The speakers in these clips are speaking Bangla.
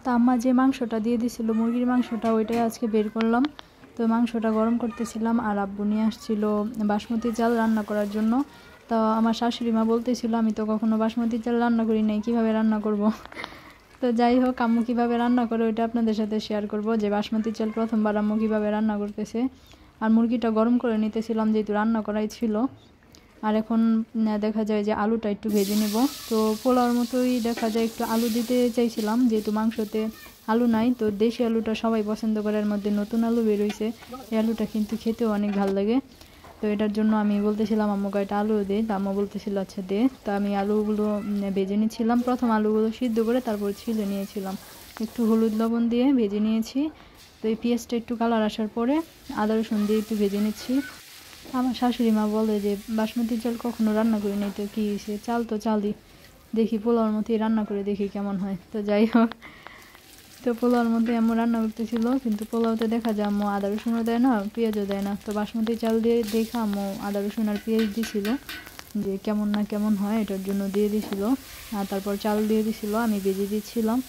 তা আম্মা যে মাংসটা দিয়ে দিছিল মুরগির মাংসটা ওইটাই আজকে বের করলাম। তো মাংসটা গরম করতেছিলাম আর আব্বু নিয়ে আসছিল বাসমতি চাল রান্না করার জন্য। তো আমার শাশুড়ি মা বলতেছিল আমি তো কখনো বাসমতি চাল রান্না করি নাই, কীভাবে রান্না করব। তো যাই হোক আম্মু কীভাবে রান্না করে ওইটা আপনাদের সাথে শেয়ার করব, যে বাসমতি চাল প্রথমবার আম্মু কীভাবে রান্না করতেছে। আর মুরগিটা গরম করে নিতেছিলাম যেহেতু রান্না করাই ছিল। আর এখন দেখা যায় যে আলুটা একটু ভেজে নেব। তো পোলাওর মতোই দেখা যায় একটু আলু দিতে চাইছিলাম, যেহেতু মাংসতে আলু নাই। তো দেশি আলুটা সবাই পছন্দ করে, এর মধ্যে নতুন আলু বেরোইছে। এই আলুটা কিন্তু খেতেও অনেক ভালো লাগে। তো এটার জন্য আমি বলতেছিলাম আম্মু কয়টা আলু দে, তো আম্মু বলতেছিল আচ্ছা দে। তো আমি আলুগুলো ভেজে নিচ্ছিলাম, প্রথম আলুগুলো সিদ্ধ করে তারপর ছিলে নিয়েছিলাম, একটু হলুদ লবণ দিয়ে ভেজে নিয়েছি। তো এই পেঁয়াজটা একটু কালার আসার পরে আদা রসুন দিয়ে একটু ভেজে নিচ্ছি। আমার শাশুড়ি মা বলে যে বাসমতি চাল কখনো রান্না করি নাই, তো কী হয়েছে, চাল তো চালই, দেখি পোলাওর মতোই রান্না করে দেখি কেমন হয়। তো যাই হোক, তো পোলাওর মধ্যে আম্মু রান্না করতেছিল, কিন্তু পোলাওতে দেখা যায় আম্মু আদা রসুনও দেয় না, পেঁয়াজও দেয় না। তো বাসমতি চাল দিয়ে দেখে আম্মু আদা রসুন আর পেঁয়াজ দিছিল, যে কেমন না কেমন হয় এটার জন্য দিয়ে দিছিল। আর তারপর চাল দিয়ে দিছিল, আমি ভেজে দিচ্ছিলাম।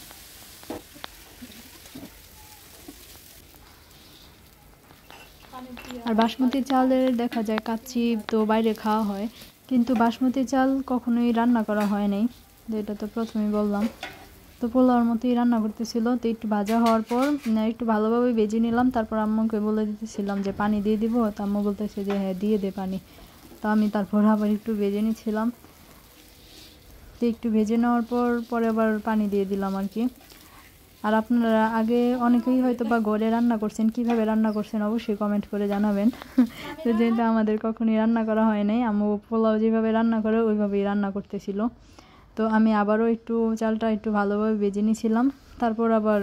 আর বাসমতি চালের দেখা যায় কাচ্চি তো বাইরে খাওয়া হয়, কিন্তু বাসমতি চাল কখনোই রান্না করা হয় নাই, যেটা তো প্রথমেই বললাম। তো পোলাওর মতোই রান্না করতেছিল। তো একটু ভাজা হওয়ার পর একটু ভালোভাবে ভেজে নিলাম, তারপর আম্মুকে বলে দিতেছিলাম যে পানি দিয়ে দিব। তো আম্মু বলতেছে যে হ্যাঁ দিয়ে দে পানি। তো আমি তারপর আবার একটু ভেজে নিচ্ছিলাম। তো একটু ভেজে নেওয়ার পরে আবার পানি দিয়ে দিলাম আর কি। আর আপনারা আগে অনেকেই হয়তো বা ঘরে রান্না করছেন, কিভাবে রান্না করছেন অবশ্যই কমেন্ট করে জানাবেন। তো যেটা আমাদের কখনই রান্না করা হয় নাই, আম্মু পোলাও যেভাবে রান্না করে ওইভাবেই রান্না করতেছিল। তো আমি আবারও একটু চালটা একটু ভালোভাবে ভেজে নিয়েছিলাম, তারপর আবার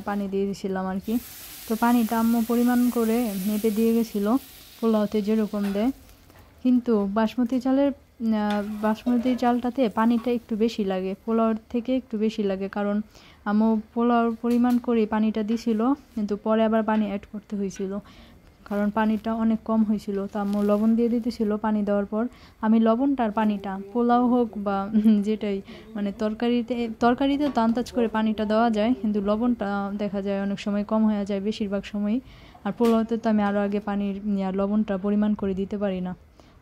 পানি দিয়ে দিয়েছিলাম আর কি। তো পানিটা আম্মু পরিমাণ করে মেপে দিয়ে গেছিলো পোলাওতে যেরকম দেয়। কিন্তু বাসমতি চালটাতে পানিটা একটু বেশি লাগে, পোলাওর থেকে একটু বেশি লাগে, কারণ আম্মু পোলাওর পরিমাণ করে পানিটা দিছিল, কিন্তু পরে আবার পানি অ্যাড করতে হয়েছিল, কারণ পানিটা অনেক কম হয়েছিল। তো আম্মু লবণ দিয়ে দিতেছিল পানি দেওয়ার পর। আমি লবণটা আর পানিটা, পোলাও হোক বা যেটাই মানে তরকারিতে তো আন্দাজ করে পানিটা দেওয়া যায়, কিন্তু লবণটা দেখা যায় অনেক সময় কম হয়ে যায় বেশিরভাগ সময়ই। আর পোলাওতে তো আমি আরও আগে পানির লবণটা পরিমাণ করে দিতে পারি না।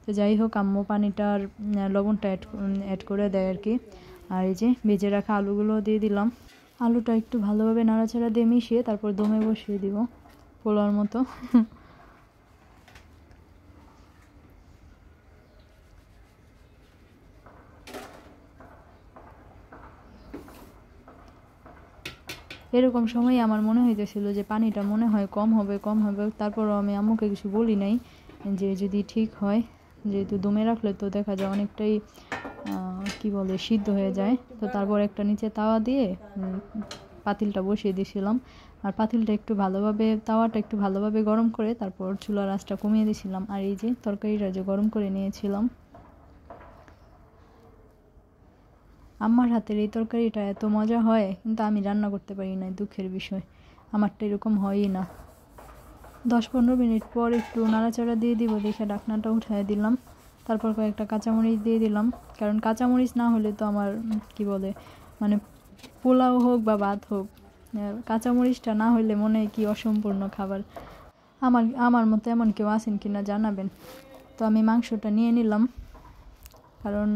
তো যাই হোক আম্মু পানিটার লবণটা অ্যাড করে দেয় আর কি। আর এই যে ভেজে রাখা আলুগুলো দিয়ে দিলাম, আলুটা একটু ভালোভাবে নাড়াচাড়া দিয়ে মিশিয়ে তারপর দমে বসিয়ে দিব পোলাওর মতো। এরকম সময় আমার মনে হইতেছিল যে পানিটা মনে হয় কম হবে। তারপরও আমি আম্মুকে কিছু বলি নাই, যে যদি ঠিক হয়, যেহেতু দমে রাখলে তো দেখা যায় অনেকটাই কি বলে সিদ্ধ হয়ে যায়। তো তারপর একটা নিচে তাওয়া দিয়ে পাতিলটা বসিয়ে দিয়েছিলাম। আর তাওয়াটা একটু ভালোভাবে গরম করে তারপর চুলার আঁচটা কমিয়ে দিয়েছিলাম। আর এই যে তরকারিটা যে গরম করে নিয়েছিলাম, আম্মার হাতের এই তরকারিটা এত মজা হয়, কিন্তু আমি রান্না করতে পারি না, দুঃখের বিষয়। আমারটা এরকম হয়ই না। 10-15 মিনিট পর একটু নাড়াচাড়া দিয়ে দিব, দেখে ঢাকনাটা উঠিয়ে দিলাম। তারপর কয়েকটা কাঁচামরিচ দিয়ে দিলাম, কারণ কাঁচামরিচ না হলে তো আমার কি বলে মানে পোলাও হোক বা ভাত হোক, কাঁচামরিচটা না হলে মনে হয় কি অসম্পূর্ণ খাবার। আমার মতো এমন কেউ আছেন কিনা জানাবেন। তো আমি মাংসটা নিয়ে নিলাম, কারণ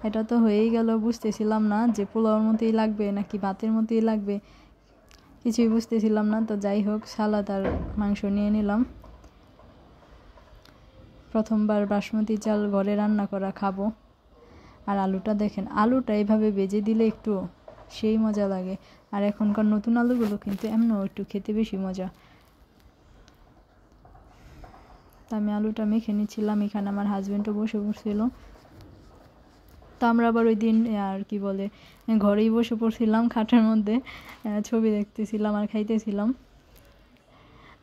এটা তো হয়েই গেল, বুঝতেছিলাম না যে পোলাওর মতোই লাগবে নাকি ভাতের মতোই লাগবে, কিছুই বুঝতেছিলাম না। তো যাই হোক সালাদ আর মাংস নিয়ে নিলাম। প্রথমবার বাসমতি চাল ঘরে রান্না করা খাবো। আর আলুটা দেখেন, আলুটা এইভাবে ভেজে দিলে একটু সেই মজা লাগে। আর এখনকার নতুন আলুগুলো কিন্তু এমনও একটু খেতে বেশি মজা। তা আমি আলুটা মেখে নিচ্ছিলাম, এখানে আমার হাজব্যান্ডও বসে পড়ছিল। তো আমরা আবার ওই দিন আর কি বলে ঘরেই বসে পড়ছিলাম খাটের মধ্যে, ছবি দেখতেছিলাম আর খাইতেছিলাম।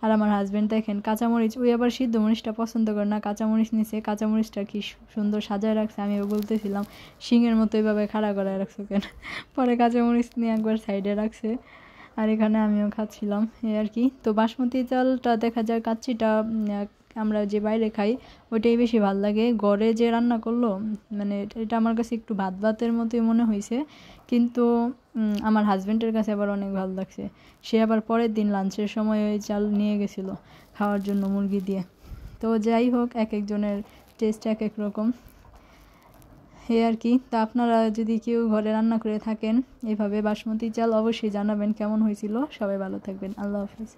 আর আমার হাজব্যান্ড দেখেন কাঁচামরিচ, ওই আবার সিদ্ধ মরিচটা পছন্দ করে না, কাঁচামরিচ নিছে, কাঁচামরিচটা কি সুন্দর সাজায় রাখছে। আমি বলতেছিলাম শিঙের মতো এইভাবে খাড়া করায় রাখছো কেন। পরে কাঁচামরিচ নিয়ে একবার সাইডে রাখছে, আর এখানে আমিও খাচ্ছিলাম এই আর কি। তো বাসমতি চালটা দেখা যায় কাচ্চিটা আমরা যে বাইরে খাই ওইটাই বেশি ভালো লাগে। ঘরে যে রান্না করলো মানে এটা আমার কাছে একটু ভাত ভাতের মতোই মনে হয়েছে, কিন্তু আমার হাজব্যান্ডের কাছে আবার অনেক ভালো লাগছে। সে আবার পরের দিন লাঞ্চের সময় ওই চাল নিয়ে গেছিলো খাওয়ার জন্য মুরগি দিয়ে। তো যাই হোক, এক একজনের টেস্ট এক এক রকম, এই আর কি। তা আপনারা যদি কেউ ঘরে রান্না করে থাকেন এভাবে বাসমতি চাল, অবশ্যই জানাবেন কেমন হয়েছিল। সবাই ভালো থাকবেন, আল্লাহ হাফেজ।